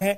ہے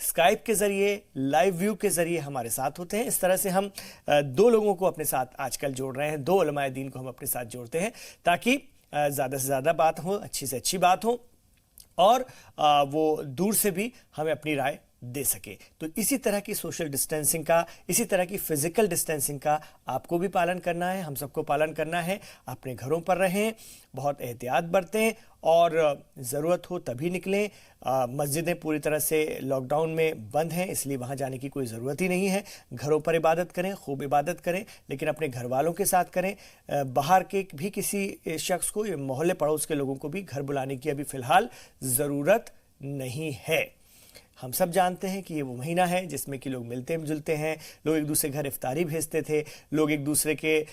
اسکائپ کے ذریعے لائیو ویو کے ذریعے ہمارے ساتھ ہوتے ہیں۔ اس طرح سے ہم دو لوگوں کو اپنے ساتھ آج کل جوڑ رہے ہیں، دو علماء دین کو ہم اپنے ساتھ جوڑتے ہیں تاکہ زیادہ سے زیادہ بات ہو، اچھی سے اچھی بات ہو، اور وہ دور سے بھی ہمیں اپنی رائے دے سکے۔ تو اسی طرح کی سوشل ڈسٹینسنگ کا، اسی طرح کی فزیکل ڈسٹینسنگ کا آپ کو بھی پالن کرنا ہے، ہم سب کو پالن کرنا ہے۔ اپنے گھروں پر رہیں، بہت احتیاط برتیں، اور ضرورت ہو تبھی نکلیں۔ مسجدیں پوری طرح سے لاک ڈاؤن میں بند ہیں، اس لیے وہاں جانے کی کوئی ضرورت ہی نہیں ہے۔ گھروں پر عبادت کریں، خوب عبادت کریں، لیکن اپنے گھر والوں کے ساتھ کریں۔ باہر کے بھی کسی شخص کو، محلے پڑوس کے لوگوں کو بھی گھر بلانے کی ابھی فی الحال ضرورت نہیں ہے۔ ہم سب جانتے ہیں کہ یہ وہ مہینہ ہے جس میں کہ لوگ ملتے جلتے ہیں، لوگ ایک دوسرے گھر افطاری بھیجتے تھے، لوگ ایک دوسرے کے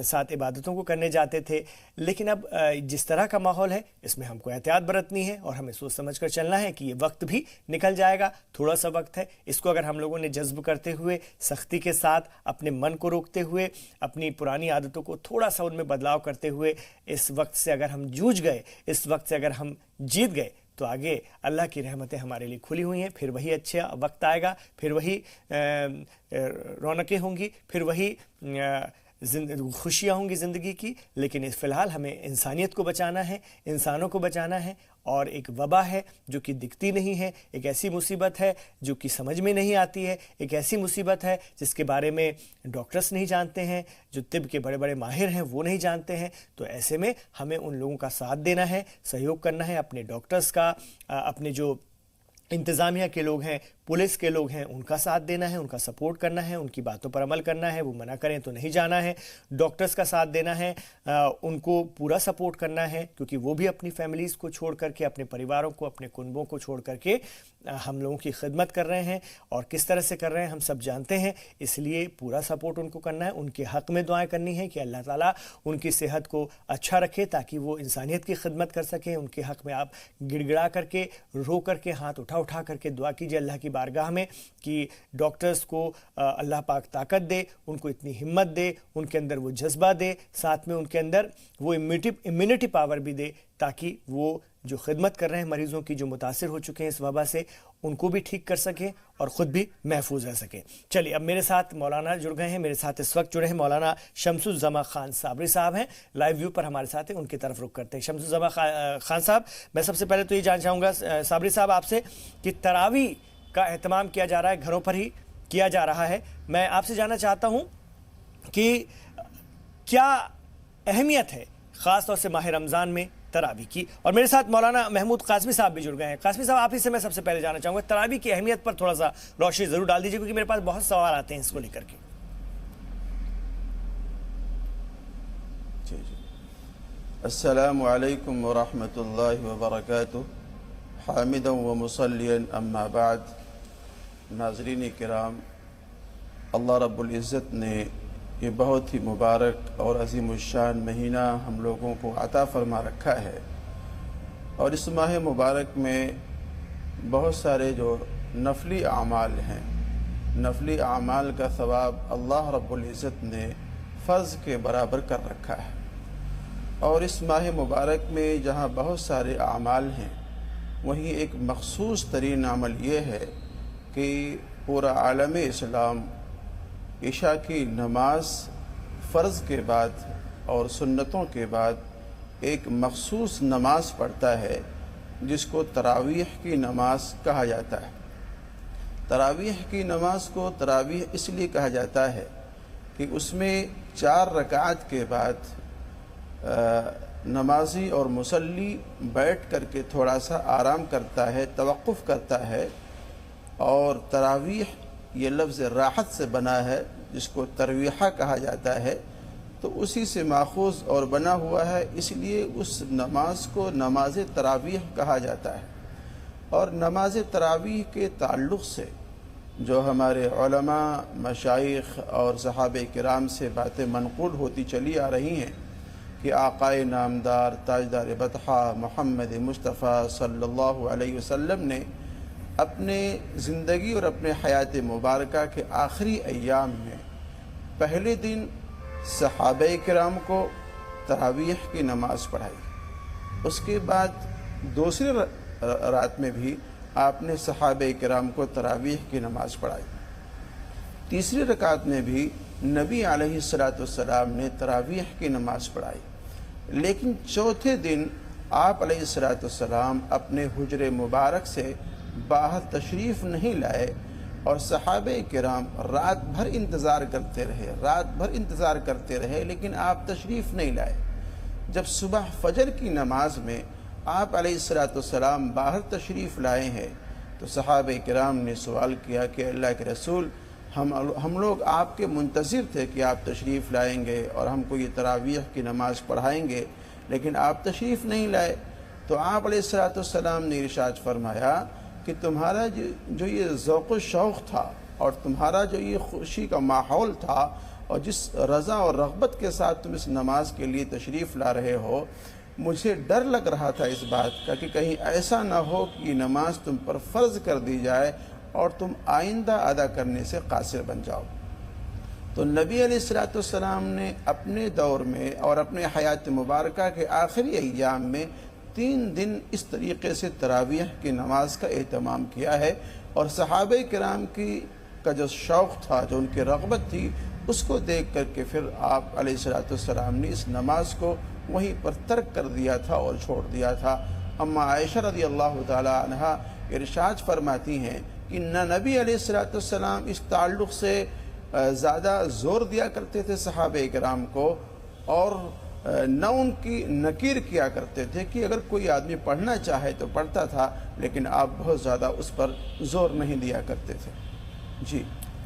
ساتھ عبادتوں کو کرنے جاتے تھے، لیکن اب جس طرح کا ماحول ہے اس میں ہم کو احتیاط برتنی ہے، اور ہمیں سوچ سمجھ کر چلنا ہے کہ یہ وقت بھی نکل جائے گا، تھوڑا سا وقت ہے۔ اس کو اگر ہم لوگوں نے جذب کرتے ہوئے، سختی کے ساتھ، اپنے من کو روکتے ہوئے، اپنی پرانی عادتوں کو تھوڑا سا ان میں بدلاؤ کرتے ہوئے اس وقت سے اگر ہم جوجھ گئے، اس وقت سے اگر ہم جیت گئے، تو آگے اللہ کی رحمتیں ہمارے لیے کھلی ہوئی ہیں۔ پھر وہی اچھا وقت آئے گا، پھر وہی رونقیں ہوں گی، پھر وہی خوشیاں ہوں گی زندگی کی۔ لیکن فی الحال ہمیں انسانیت کو بچانا ہے، انسانوں کو بچانا ہے، اور ایک وبا ہے جو کہ دکھتی نہیں ہے، ایک ایسی مصیبت ہے جو کہ سمجھ میں نہیں آتی ہے، ایک ایسی مصیبت ہے جس کے بارے میں ڈاکٹرز نہیں جانتے ہیں، جو طب کے بڑے بڑے ماہر ہیں وہ نہیں جانتے ہیں۔ تو ایسے میں ہمیں ان لوگوں کا ساتھ دینا ہے، سہیوگ کرنا ہے، اپنے ڈاکٹرز کا، اپنے جو انتظامیہ کے لوگ ہیں، پولیس کے لوگ ہیں، ان کا ساتھ دینا ہے، ان کا سپورٹ کرنا ہے، ان کی باتوں پر عمل کرنا ہے، وہ منع کریں تو نہیں جانا ہے، ڈاکٹرز کا ساتھ دینا ہے، ان کو پورا سپورٹ کرنا ہے، کیونکہ وہ بھی اپنی فیملیز کو چھوڑ کر کے، اپنے پریواروں کو، اپنے کنبوں کو چھوڑ کر کے ہم لوگوں کی خدمت کر رہے ہیں، اور کس طرح سے کر رہے ہیں ہم سب جانتے ہیں۔ اس لیے پورا سپورٹ ان کو کرنا ہے، ان کے حق میں دعائیں کرنی ہے کہ اللہ تعالیٰ ان کی صحت کو اچھا رکھے تاکہ وہ انسانیت کی خدمت کر سکیں۔ ان کے حق میں آپ گڑ گڑا کر کے، رو کر کے، ہاتھ اٹھا کر کے دعا کیجیے اللہ کی بارگاہ میں کہ ڈاکٹرز کو اللہ پاک طاقت دے، ان کو اتنی ہمت دے، ان کے اندر وہ جذبہ دے، ساتھ میں ان کے اندر وہ امیونٹی پاور بھی دے، تاکہ وہ جو خدمت کر رہے ہیں مریضوں کی جو متاثر ہو چکے ہیں اس وبا سے، ان کو بھی ٹھیک کر سکیں اور خود بھی محفوظ رہ سکیں۔ چلیے اب میرے ساتھ مولانا جڑ گئے ہیں، میرے ساتھ اس وقت جڑے ہیں مولانا شمس الزما خان صابری صاحب ہیں، لائیو ویو پر ہمارے ساتھ ہیں، ان کی طرف رخ کرتے ہیں۔ شمس الزما خان صاحب، میں سب سے پہلے تو یہ جاننا چاہوں گا صابری صاحب آپ سے کہ تراویح کا اہتمام کیا جا رہا ہے، گھروں پر ہی کیا جا رہا ہے، میں آپ سے جاننا چاہتا ہوں کہ کیا اہمیت ہے خاص طور سے ماہ رمضان میں تراویح کی؟ اور میرے ساتھ مولانا محمود قاسمی صاحب بھی جڑ گئے ہیں۔ قاسمی صاحب آپ ہی سے میں سب سے پہلے جاننا چاہوں گا تراویح کی اہمیت پر تھوڑا سا روشنی ضرور ڈال دیجیے، کیونکہ میرے پاس بہت سوال آتے ہیں اس کو لے کر کے۔ السلام علیکم ورحمۃ اللہ وبرکاتہ، حامدا و مصلیا اما بعد۔ ناظرین کرام، اللہ رب العزت نے یہ بہت ہی مبارک اور عظیم الشان مہینہ ہم لوگوں کو عطا فرما رکھا ہے، اور اس ماہ مبارک میں بہت سارے جو نفلی اعمال ہیں، نفلی اعمال کا ثواب اللہ رب العزت نے فرض کے برابر کر رکھا ہے۔ اور اس ماہ مبارک میں جہاں بہت سارے اعمال ہیں، وہیں ایک مخصوص ترین عمل یہ ہے کہ پورا عالم اسلام عشاء کی نماز فرض کے بعد اور سنتوں کے بعد ایک مخصوص نماز پڑھتا ہے جس کو تراویح کی نماز کہا جاتا ہے۔ تراویح کی نماز کو تراویح اس لیے کہا جاتا ہے کہ اس میں 4 رکعت کے بعد نمازی اور مصلی بیٹھ کر کے تھوڑا سا آرام کرتا ہے، توقف کرتا ہے، اور تراویح یہ لفظ راحت سے بنا ہے جس کو ترویحہ کہا جاتا ہے، تو اسی سے ماخوذ اور بنا ہوا ہے، اس لیے اس نماز کو نماز تراویح کہا جاتا ہے۔ اور نماز تراویح کے تعلق سے جو ہمارے علماء، مشائخ اور صحابہ کرام سے باتیں منقول ہوتی چلی آ رہی ہیں کہ آقائے نامدار تاجدار بطحہ محمد مصطفیٰ صلی اللہ علیہ وسلم نے اپنے زندگی اور اپنے حیات مبارکہ کے آخری ایام میں پہلے دن صحابہ کرام کو تراویح کی نماز پڑھائی، اس کے بعد دوسری رات میں بھی آپ نے صحابہ کرام کو تراویح کی نماز پڑھائی۔ تیسری رکعت میں بھی نبی علیہ السلام نے تراویح کی نماز پڑھائی، لیکن چوتھے دن آپ علیہ السلام اپنے حجر مبارک سے باہر تشریف نہیں لائے اور صحابہ کرام رات بھر انتظار کرتے رہے لیکن آپ تشریف نہیں لائے۔ جب صبح فجر کی نماز میں آپ علیہ السلام باہر تشریف لائے ہیں تو صحابہ کرام نے سوال کیا کہ اللہ کے رسول، ہم لوگ آپ کے منتظر تھے کہ آپ تشریف لائیں گے اور ہم کو یہ تراویح کی نماز پڑھائیں گے، لیکن آپ تشریف نہیں لائے۔ تو آپ علیہ السلام نے ارشاد فرمایا کہ تمہارا جو یہ ذوق و شوق تھا اور تمہارا جو یہ خوشی کا ماحول تھا اور جس رضا اور رغبت کے ساتھ تم اس نماز کے لیے تشریف لا رہے ہو، مجھے ڈر لگ رہا تھا اس بات کا کہ کہیں ایسا نہ ہو کہ یہ نماز تم پر فرض کر دی جائے اور تم آئندہ ادا کرنے سے قاصر بن جاؤ۔ تو نبی علیہ السلام نے اپنے دور میں اور اپنے حیات مبارکہ کے آخری ایام میں 3 دن اس طریقے سے تراویح کی نماز کا اہتمام کیا ہے، اور صحابہ کرام کا جو شوق تھا، جو ان کی رغبت تھی، اس کو دیکھ کر کے پھر آپ علیہ السلام نے اس نماز کو وہیں پر ترک کر دیا تھا اور چھوڑ دیا تھا۔ اما عائشہ رضی اللہ تعالی عنہا ارشاد فرماتی ہیں کہ نہ نبی علیہ السلام اس تعلق سے زیادہ زور دیا کرتے تھے صحابہ کرام کو، اور نہ ان کی نکیر کیا کرتے تھے کہ اگر کوئی آدمی پڑھنا چاہے تو پڑھتا تھا، لیکن آپ بہت زیادہ اس پر زور نہیں دیا کرتے تھے۔ جی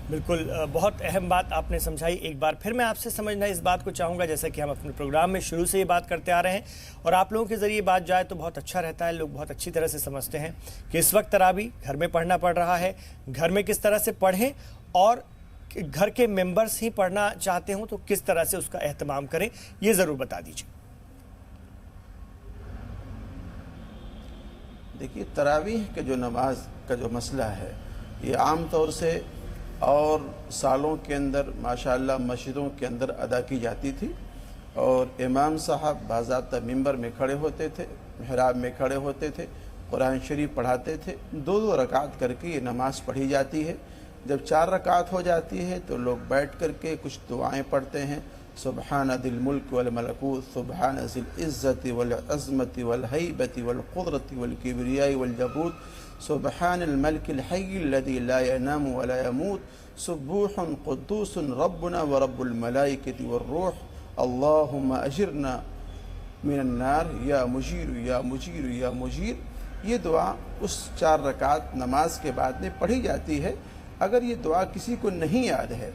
بالکل، بہت اہم بات آپ نے سمجھائی۔ ایک بار پھر میں آپ سے سمجھنا اس بات کو چاہوں گا، جیسا کہ ہم اپنے پروگرام میں شروع سے یہ بات کرتے آ رہے ہیں اور آپ لوگوں کے ذریعے بات جائے تو بہت اچھا رہتا ہے، لوگ بہت اچھی طرح سے سمجھتے ہیں کہ اس وقت تراویح گھر میں پڑھنا پڑ رہا ہے، گھر میں کس طرح سے پڑھیں، اور گھر کے ممبرز ہی پڑھنا چاہتے ہوں تو کس طرح سے اس کا اہتمام کریں، یہ ضرور بتا دیجیے۔ دیکھیے، تراویح کے جو نماز کا جو مسئلہ ہے، یہ عام طور سے اور سالوں کے اندر ماشاءاللہ مسجدوں کے اندر ادا کی جاتی تھی، اور امام صاحب باضابطہ ممبر میں کھڑے ہوتے تھے، محراب میں کھڑے ہوتے تھے، قرآن شریف پڑھاتے تھے، 2 رکعت کر کے یہ نماز پڑھی جاتی ہے۔ جب 4 رکعت ہو جاتی ہے تو لوگ بیٹھ کر کے کچھ دعائیں پڑھتے ہیں، سبحان ذی الملک والملکوت، سبحان ذی العزت والعظمت والہیبت والقدرت والکبریاء والجبروت، سبحان الملک الحی الذی لا ینام ولا یموت، سبوح قدوس ربنا ورب الملائکۃ والروح، اللہم اجرنا من النار یا مجیر یا مجیر یا مجیر۔ یہ دعا اس 4 رکعت نماز کے بعد میں پڑھی جاتی ہے۔ اگر یہ دعا کسی کو نہیں یاد ہے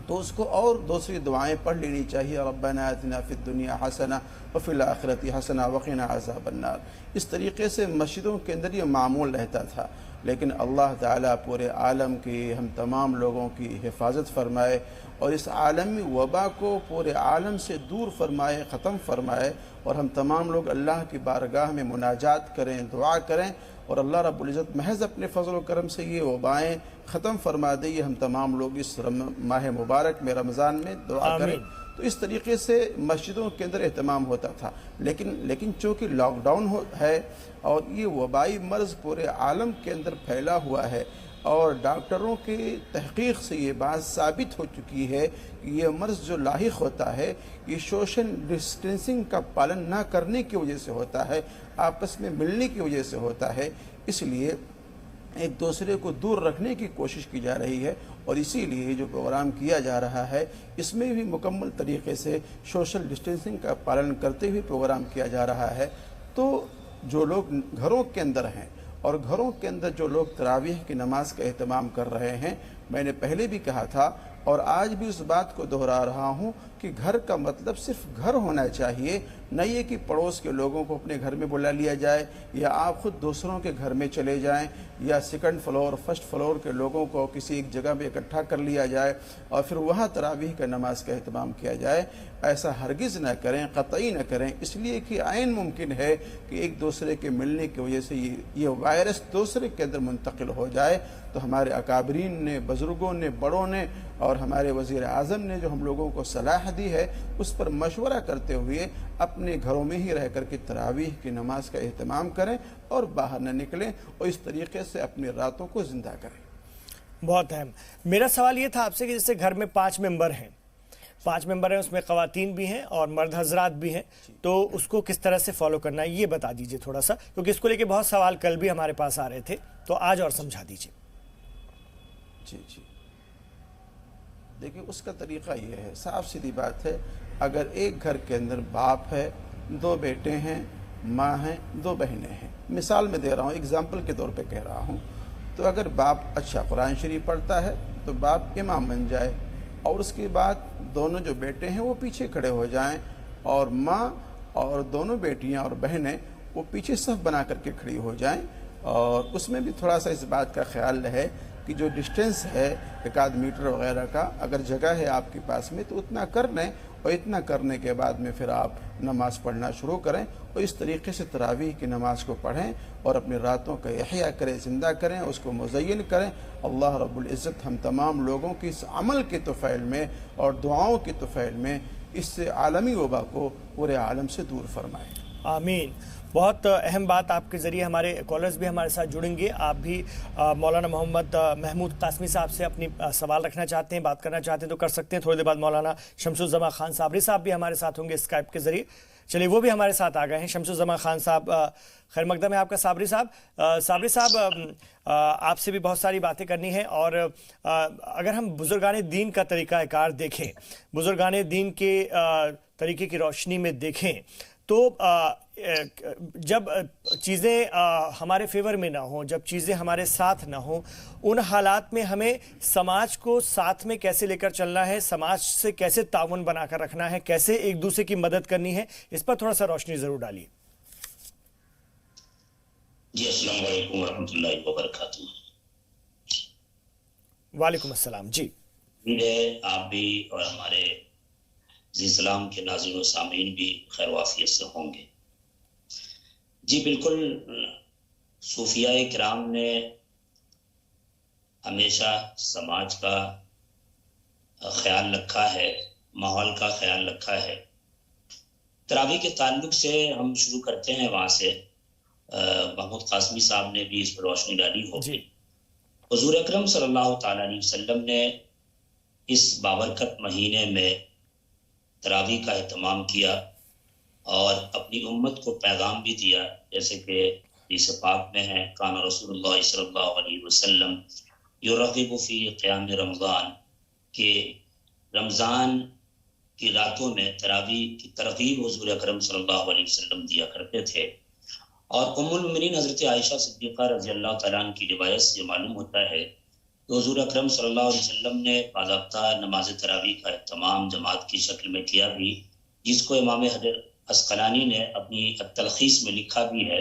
تو اس کو اور دوسری دعائیں پڑھ لینی چاہیے، ربنا آتنا فی الدنیا حسنہ وفی الآخرۃ حسنہ وقنا عذاب النار۔ اس طریقے سے مسجدوں کے اندر یہ معمول رہتا تھا، لیکن اللہ تعالیٰ پورے عالم کی، ہم تمام لوگوں کی حفاظت فرمائے اور اس عالمی وبا کو پورے عالم سے دور فرمائے، ختم فرمائے، اور ہم تمام لوگ اللہ کی بارگاہ میں مناجات کریں، دعا کریں، اور اللہ رب العزت محض اپنے فضل و کرم سے یہ وبائیں ختم فرما دے۔ یہ ہم تمام لوگ اس ماہ مبارک میں، رمضان میں دعا کریں۔ تو اس طریقے سے مسجدوں کے اندر اہتمام ہوتا تھا، لیکن چونکہ لاک ڈاؤن ہے اور یہ وبائی مرض پورے عالم کے اندر پھیلا ہوا ہے، اور ڈاکٹروں کی تحقیق سے یہ بات ثابت ہو چکی ہے کہ یہ مرض جو لاحق ہوتا ہے یہ سوشل ڈسٹینسنگ کا پالن نہ کرنے کی وجہ سے ہوتا ہے، آپس میں ملنے کی وجہ سے ہوتا ہے، اس لیے ایک دوسرے کو دور رکھنے کی کوشش کی جا رہی ہے، اور اسی لیے جو پروگرام کیا جا رہا ہے اس میں بھی مکمل طریقے سے سوشل ڈسٹینسنگ کا پالن کرتے ہوئے پروگرام کیا جا رہا ہے۔ تو جو لوگ گھروں کے اندر ہیں اور گھروں کے اندر جو لوگ تراویح کی نماز کا اہتمام کر رہے ہیں، میں نے پہلے بھی کہا تھا اور آج بھی اس بات کو دہرا رہا ہوں کہ گھر کا مطلب صرف گھر ہونا چاہیے، نہ یہ کہ پڑوس کے لوگوں کو اپنے گھر میں بلا لیا جائے، یا آپ خود دوسروں کے گھر میں چلے جائیں، یا 2nd فلور 1st فلور کے لوگوں کو کسی ایک جگہ پہ اکٹھا کر لیا جائے اور پھر وہاں تراویح کا نماز کا اہتمام کیا جائے۔ ایسا ہرگز نہ کریں، قطعی نہ کریں، اس لیے کہ عین ممکن ہے کہ ایک دوسرے کے ملنے کی وجہ سے یہ وائرس دوسرے کے اندر منتقل ہو جائے۔ تو ہمارے اکابرین نے، بزرگوں نے، بڑوں نے اور ہمارے وزیر اعظم نے جو ہم لوگوں کو صلاح صلاح دی ہے اس پر مشورہ کرتے ہوئے اپنے گھروں میں ہی رہ کر کے تراویح کی نماز کا اہتمام کریں اور باہر نہ نکلیں اور اس طریقے سے اپنی راتوں کو زندہ کریں۔ بہت اہم۔ میرا سوال یہ تھا آپ سے کہ جیسے گھر میں 5 ممبر ہیں، 5 ممبر ہیں، اس میں خواتین بھی ہیں اور مرد حضرات بھی ہیں، تو اس کو کس طرح سے فالو کرنا ہے یہ بتا دیجئے تھوڑا سا، کیونکہ اس کو لے کے بہت سوال کل بھی ہمارے پاس آ رہے تھے، تو آج اور سمجھا دیجئے۔ جی دیکھیں اس کا طریقہ یہ ہے، صاف سیدھی بات ہے، اگر ایک گھر کے اندر باپ ہے، 2 بیٹے ہیں، ماں ہیں، 2 بہنیں ہیں، مثال میں دے رہا ہوں، اگزامپل کے طور پہ کہہ رہا ہوں، تو اگر باپ اچھا قرآن شریف پڑھتا ہے تو باپ امام بن جائے، اور اس کے بعد دونوں جو بیٹے ہیں وہ پیچھے کھڑے ہو جائیں، اور ماں اور دونوں بیٹیاں اور بہنیں وہ پیچھے صف بنا کر کے کھڑی ہو جائیں، اور اس میں بھی تھوڑا سا اس بات کا خیال رہے کہ جو ڈسٹینس ہے 1 میٹر وغیرہ کا، اگر جگہ ہے آپ کے پاس میں تو اتنا کر لیں، اور اتنا کرنے کے بعد میں پھر آپ نماز پڑھنا شروع کریں، اور اس طریقے سے تراویح کی نماز کو پڑھیں اور اپنی راتوں کا احیاء کریں، زندہ کریں، اس کو مزین کریں۔ اللہ رب العزت ہم تمام لوگوں کی اس عمل کے طفیل میں اور دعاؤں کے طفیل میں اس سے عالمی وبا کو پورے عالم سے دور فرمائے۔ آمین۔ بہت اہم بات آپ کے ذریعے ہمارے کالرز بھی ہمارے ساتھ جڑیں گے۔ آپ بھی مولانا محمد محمود قاسمی صاحب سے اپنی سوال رکھنا چاہتے ہیں، بات کرنا چاہتے ہیں تو کر سکتے ہیں۔ تھوڑی دیر بعد مولانا شمس الزمان خان صابری صاحب بھی ہمارے ساتھ ہوں گے اسکائپ کے ذریعے۔ چلیے وہ بھی ہمارے ساتھ آ گئے ہیں۔ شمس الزمان خان صاحب خیر مقدم ہے آپ کا۔ صابری صاحب آپ سے بھی بہت ساری باتیں کرنی ہیں، اور اگر ہم بزرگان دین کا طریقہ کار دیکھیں، بزرگان دین کے طریقے کی روشنی میں دیکھیں، تو جب چیزیں ہمارے فیور میں نہ ہوں، جب چیزیں ہمارے ساتھ نہ ہوں، ان حالات میں ہمیں سماج کو ساتھ میں کیسے لے کر چلنا ہے، سماج سے کیسے تعاون بنا کر رکھنا ہے، کیسے ایک دوسرے کی مدد کرنی ہے، اس پر تھوڑا سا روشنی ضرور ڈالیے۔ جی السلام علیکم ورحمۃ اللہ وبرکاتہ۔ وعلیکم السلام۔ جی امید ہے آپ بھی اور ہمارے زی اسلام کے ناظرین و سامعین بھی خیر وافیت سے ہوں گے۔ جی بالکل، صوفیاء کرام نے ہمیشہ سماج کا خیال رکھا ہے، ماحول کا خیال رکھا ہے۔ تراویح کے تعلق سے ہم شروع کرتے ہیں وہاں سے۔ محمود قاسمی صاحب نے بھی اس پر روشنی ڈالی ہوگی۔ حضور اکرم صلی اللہ تعالیٰ علیہ وسلم نے اس بابرکت مہینے میں تراویح کا اہتمام کیا اور اپنی امت کو پیغام بھی دیا، جیسے کہ حدیث پاک میں ہے، کان رسول اللہ صلی اللہ علیہ وسلم یرغب فی قیام رمضان، کہ رمضان کی راتوں میں تراویح کی ترغیب حضور اکرم صلی اللہ علیہ وسلم دیا کرتے تھے۔ اور ام المؤمنین حضرت عائشہ صدیقہ رضی اللہ تعالیٰ عنہ کی روایت سے معلوم ہوتا ہے کہ حضور اکرم صلی اللہ علیہ وسلم نے باضابطہ نماز تراویح کا اہتمام جماعت کی شکل میں کیا بھی، جس کو امام حجر عسقلانی نے اپنی التلخیص میں لکھا بھی ہے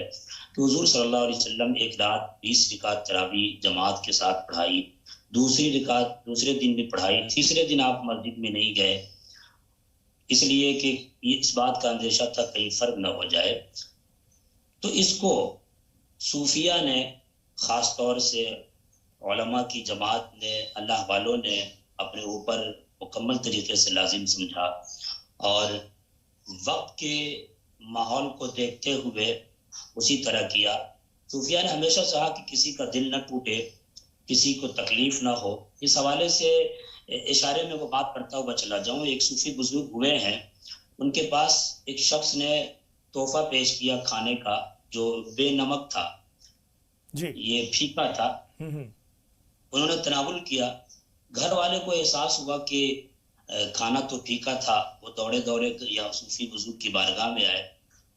کہ حضور صلی اللہ علیہ وسلم ایک رات 20 رکعت تراویح جماعت کے ساتھ پڑھائی، دوسری رکعت دوسرے دن بھی پڑھائی، تیسرے دن آپ مسجد میں نہیں گئے، اس لیے کہ اس بات کا اندیشہ تھا کہیں فرق نہ ہو جائے۔ تو اس کو صوفیہ نے، خاص طور سے علماء کی جماعت نے، اللہ والوں نے اپنے اوپر مکمل طریقے سے لازم سمجھا، اور وقت کے ماحول کو دیکھتے ہوئے اسی طرح کیا۔ صوفیہ نے ہمیشہ چاہا کہ کسی کا دل نہ ٹوٹے، کسی کو تکلیف نہ ہو۔ اس حوالے سے اشارے میں وہ بات کرتا ہوا چلا جاؤں۔ ایک صوفی بزرگ ہوئے ہیں، ان کے پاس ایک شخص نے تحفہ پیش کیا کھانے کا جو بے نمک تھا، جی یہ پھیکا تھا۔ انہوں نے تناول کیا، گھر والے کو احساس ہوا کہ کھانا تو پھیکا تھا، وہ دوڑے دوڑے یا صوفی بزرگ کی بارگاہ میں آئے۔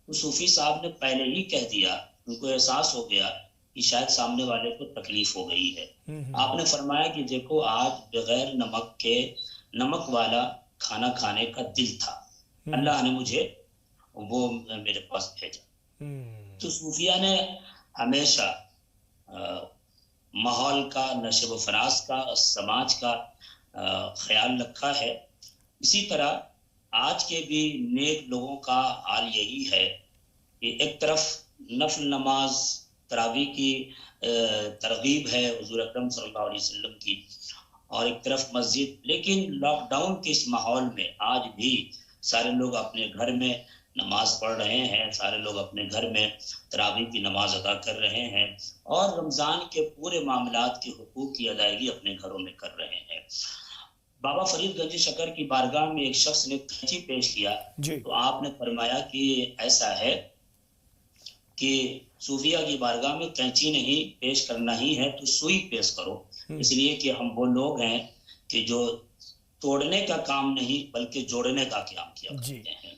تو صوفی صاحب نے پہلے ہی کہہ دیا، ان کو احساس ہو گیا کہ شاید سامنے والے کو تکلیف ہو گئی ہے۔ آپ نے فرمایا کہ دیکھو آج بغیر نمک کے نمک والا کھانا کھانے کا دل تھا، اللہ نے مجھے وہ میرے پاس بھیجا۔ تو صوفیہ نے ہمیشہ ماحول کا، نشو و فراز کا، سماج کا خیال رکھا ہے۔ اسی طرح آج کے بھی نیک لوگوں کا حال یہی ہے کہ ایک طرف نفل نماز تراویح کی ترغیب ہے حضور اکرم صلی اللہ علیہ وسلم کی، اور ایک طرف مسجد. لیکن لاک ڈاؤن کے اس ماحول میں آج بھی سارے لوگ اپنے گھر میں نماز پڑھ رہے ہیں، سارے لوگ اپنے گھر میں تراویح کی نماز ادا کر رہے ہیں اور رمضان کے پورے معاملات کے حقوق کی ادائیگی اپنے گھروں میں کر رہے ہیں. بابا فرید گنج شکر کی بارگاہ میں ایک شخص نے کینچی پیش کیا تو آپ نے فرمایا کہ ایسا ہے کہ صوفیہ کی بارگاہ میں کینچی نہیں پیش کرنا ہی ہے تو سوئی پیش کرو، اس لیے کہ ہم وہ لوگ ہیں کہ جو توڑنے کا کام نہیں بلکہ جوڑنے کا کام کیا کرتے ہیں.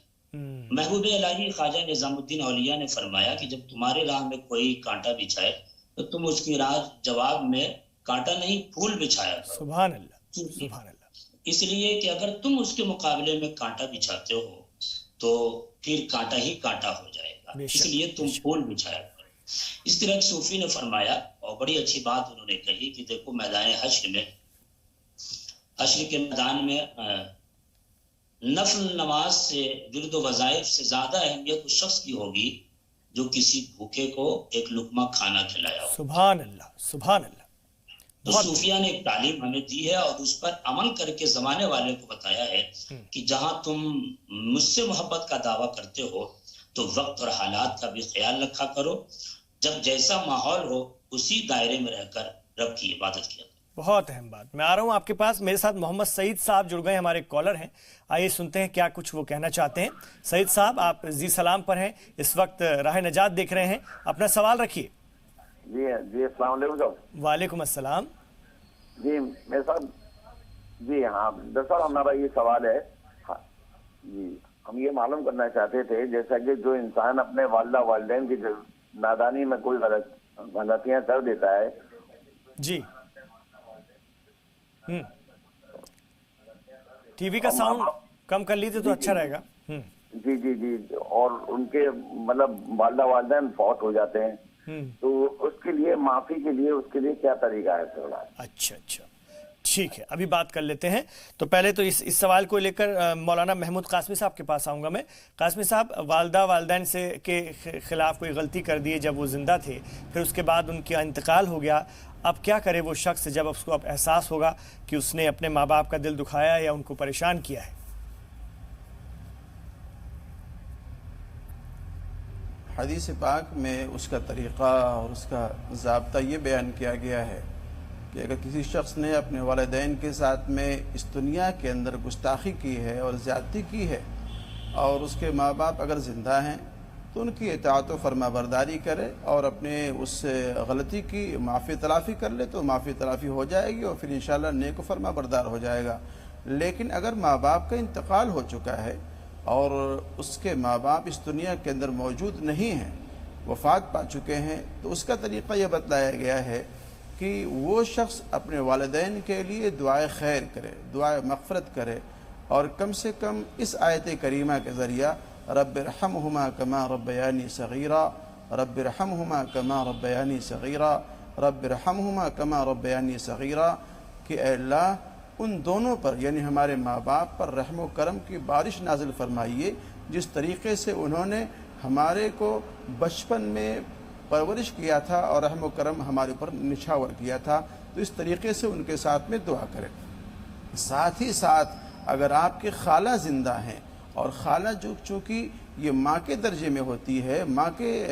محبوب الہی خواجہ نظام الدین اولیاء نے فرمایا کہ جب تمہارے راہ میں کوئی کانٹا بچھائے تو تم اس کی راہ جواب میں کانٹا نہیں پھول بچھایا کرو. سبحان اللہ، سبحان اللہ. اس لیے کہ اگر تم اس کے مقابلے میں کانٹا بچھاتے ہو تو پھر کانٹا ہی کانٹا ہو جائے گا، اس لیے تم پھول بچھایا کرو. اس طرح ایک صوفی نے فرمایا اور بڑی اچھی بات انہوں نے کہی کہ دیکھو میدان حشر میں، حشر کے میدان میں نفل نماز سے، ورد و وظائف سے زیادہ اہمیت اس شخص کی ہوگی جو کسی بھوکے کو ایک لقمہ کھانا کھلایا ہو. سبحان اللہ، سبحان اللہ. تو صوفیہ نے ایک تعلیم ہمیں دی ہے اور اس پر عمل کر کے زمانے والے کو بتایا ہے کہ جہاں تم مجھ سے محبت کا دعویٰ کرتے ہو تو وقت اور حالات کا بھی خیال رکھا کرو، جب جیسا ماحول ہو اسی دائرے میں رہ کر رب کی عبادت کیا. بہت اہم بات. میں آ رہا ہوں آپ کے پاس. میرے ساتھ محمد سعید صاحب جڑ گئے، ہمارے کالر ہیں. آئیے سنتے ہیں کیا کچھ وہ کہنا چاہتے ہیں. سعید صاحب، آپ زی سلام پر ہیں، اس وقت راہ نجات دیکھ رہے ہیں، اپنا سوال رکھیے. جی السلام علیکم. وعلیکم السلام. جی میرے ساتھ، جی ہاں دراصل ہمارا یہ سوال ہے. جی ہم یہ معلوم کرنا چاہتے تھے جیسا کہ جو انسان اپنے والدہ والدین کی نادانی میں کوئی غلطیاں کر دیتا ہے. جی ٹی وی کا ساؤنڈ کم کر لیجیے تو اچھا رہے گا. جی جی جی اور ان کے مطلب والدہ والدین فوت ہو جاتے ہیں تو اس کے لیے معافی کے لیے اس کے لیے کیا طریقہ ہے تھوڑا؟ اچھا اچھا ٹھیک ہے، ابھی بات کر لیتے ہیں. تو پہلے تو اس سوال کو لے کر مولانا محمود قاسمی صاحب کے پاس آؤں گا میں. قاسمی صاحب، والدہ والدین سے کے خلاف کوئی غلطی کر دی جب وہ زندہ تھے، پھر اس کے بعد ان کا انتقال ہو گیا، اب کیا کرے وہ شخص جب اس کو اب احساس ہوگا کہ اس نے اپنے ماں باپ کا دل دکھایا یا ان کو پریشان کیا ہے؟ حدیث پاک میں اس کا طریقہ اور اس کا ضابطہ یہ بیان کیا گیا ہے کہ اگر کسی شخص نے اپنے والدین کے ساتھ میں اس دنیا کے اندر گستاخی کی ہے اور زیادتی کی ہے اور اس کے ماں باپ اگر زندہ ہیں تو ان کی اطاعت و فرما برداری کرے اور اپنے اس غلطی کی معافی تلافی کر لے تو معافی تلافی ہو جائے گی اور پھر انشاءاللہ نیک و فرما بردار ہو جائے گا. لیکن اگر ماں باپ کا انتقال ہو چکا ہے اور اس کے ماں باپ اس دنیا کے اندر موجود نہیں ہیں، وفات پا چکے ہیں، تو اس کا طریقہ یہ بتلایا گیا ہے کہ وہ شخص اپنے والدین کے لیے دعائے خیر کرے، دعائے مغفرت کرے اور کم سے کم اس آیت کریمہ کے ذریعہ رب ارحمہما کما ربیانی صغیرا، رب ارحمہما کما ربیانی صغیرا، رب ارحمہما کما ربیانی صغیرا، کہ اے اللہ ان دونوں پر یعنی ہمارے ماں باپ پر رحم و کرم کی بارش نازل فرمائیے جس طریقے سے انہوں نے ہمارے کو بچپن میں پرورش کیا تھا اور رحم و کرم ہمارے اوپر نچھاور کیا تھا، تو اس طریقے سے ان کے ساتھ میں دعا کریں. ساتھ ہی ساتھ اگر آپ کے خالہ زندہ ہیں اور خالہ جو چونکہ یہ ماں کے درجے میں ہوتی ہے، ماں کے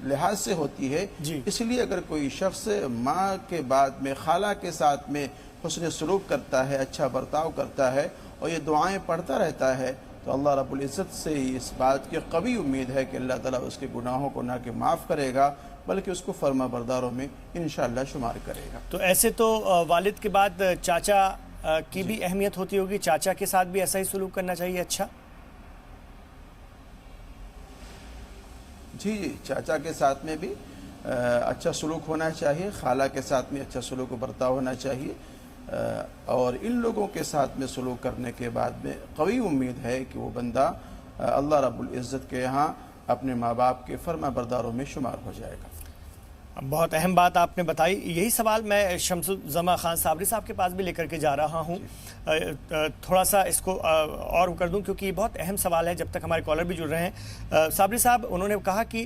لحاظ سے ہوتی ہے، اس لیے اگر کوئی شخص ماں کے بعد میں خالہ کے ساتھ میں حسن سلوک کرتا ہے، اچھا برتاؤ کرتا ہے اور یہ دعائیں پڑھتا رہتا ہے تو اللہ رب العزت سے اس بات کی قوی امید ہے کہ اللہ تعالیٰ اس کے گناہوں کو نہ کہ معاف کرے گا بلکہ اس کو فرما برداروں میں انشاءاللہ شمار کرے گا. تو ایسے تو والد کے بعد چاچا کی بھی اہمیت ہوتی ہوگی، چاچا کے ساتھ بھی ایسا ہی سلوک کرنا چاہیے؟ اچھا جی چاچا کے ساتھ میں بھی اچھا سلوک ہونا چاہیے، خالہ کے ساتھ میں اچھا سلوک و برتاؤ ہونا چاہیے اور ان لوگوں کے ساتھ میں سلوک کرنے کے بعد میں قوی امید ہے کہ وہ بندہ اللہ رب العزت کے یہاں اپنے ماں باپ کے فرما برداروں میں شمار ہو جائے گا. بہت اہم بات آپ نے بتائی. یہی سوال میں شمس الزما خان صابری صاحب کے پاس بھی لے کر کے جا رہا ہوں. تھوڑا سا اس کو اور کر دوں کیونکہ یہ بہت اہم سوال ہے جب تک ہمارے کالر بھی جڑ رہے ہیں. صابری صاحب، انہوں نے کہا کہ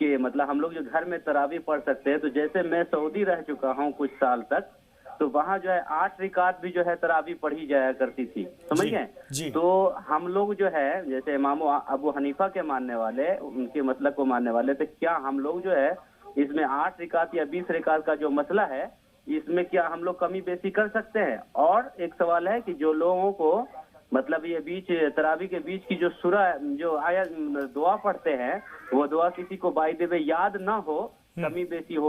کہ مطلب ہم لوگ جو گھر میں تراویح پڑھ سکتے ہیں، تو جیسے میں سعودی رہ چکا ہوں کچھ سال تک، تو وہاں جو ہے 8 رکعت بھی جو ہے تراویح پڑھی جایا کرتی تھی، سمجھ گئے؟ جی۔ تو ہم لوگ جو ہے جیسے امام ابو حنیفہ کے ماننے والے، ان کے مسلک کو ماننے والے، تو کیا ہم لوگ جو ہے اس میں 8 رکعت یا 20 رکعت کا جو مسئلہ ہے، اس میں کیا ہم لوگ کمی بیشی کر سکتے ہیں؟ اور ایک سوال ہے کہ جو لوگوں کو مطلب یہ بیچ تراویح کے بیچ کی جو سورہ جو آیت دعا پڑھتے ہیں، وہ دعا کسی کو بائی دے یاد نہ ہو، کمی بیشی ہو